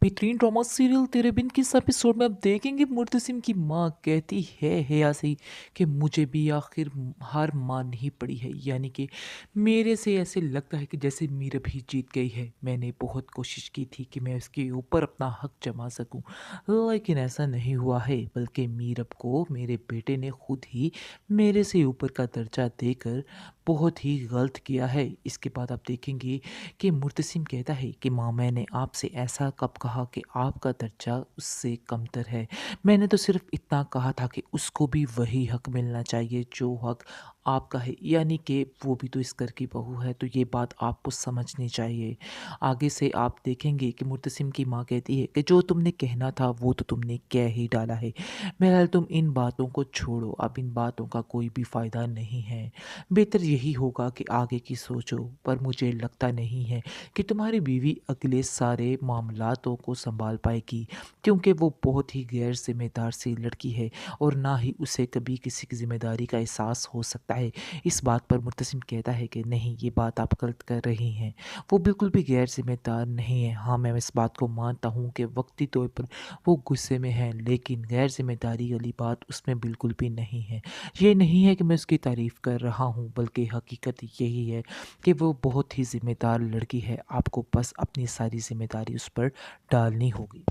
बेहतरीन drama serial तेरे बिन किस एपिसोड में आप देखेंगे मुर्तसिम की माँ कहती है यासी कि मुझे भी आखिर हार माननी पड़ी है। यानी कि मेरे से ऐसे लगता है कि जैसे मीरब ही जीत गई है। मैंने बहुत कोशिश की थी कि मैं उसके ऊपर अपना हक जमा सकूं, लेकिन ऐसा नहीं हुआ है, बल्कि मीरब को मेरे बेटे ने खुद ही मेरे से ऊपर का दर्जा देकर बहुत ही गलत किया है। इसके बाद आप देखेंगे कि मुर्तसिम कहता है कि माँ, मैंने आपसे ऐसा कब कहा कि आपका दर्जा उससे कमतर है। मैंने तो सिर्फ इतना कहा था कि उसको भी वही हक मिलना चाहिए जो हक आपका है। यानी कि वो भी तो इस घर की बहू है, तो ये बात आपको समझनी चाहिए। आगे से आप देखेंगे कि मुर्तसिम की माँ कहती है कि जो तुमने कहना था वो तो तुमने कह ही डाला है। बहरहाल तुम इन बातों को छोड़ो, अब इन बातों का कोई भी फ़ायदा नहीं है। बेहतर यही होगा कि आगे की सोचो। पर मुझे लगता नहीं है कि तुम्हारी बीवी अगले सारे मामलातों को संभाल पाएगी, क्योंकि वो बहुत ही गैर जिम्मेदार सी लड़की है और ना ही उसे कभी किसी की जिम्मेदारी का एहसास हो सकता है। इस बात पर मुर्तसिम कहता है कि नहीं, ये बात आप गलत कर रही हैं। वो बिल्कुल भी गैर जिम्मेदार नहीं है। हाँ, मैं इस बात को मानता हूँ कि वक्ती तौर पर वो गुस्से में है, लेकिन गैर जिम्मेदारी वाली बात उसमें बिल्कुल भी नहीं है। ये नहीं है कि मैं उसकी तारीफ़ कर रहा हूँ, बल्कि हकीकत यही है कि वो बहुत ही ज़िम्मेदार लड़की है। आपको बस अपनी सारी ज़िम्मेदारी उस पर डालनी होगी।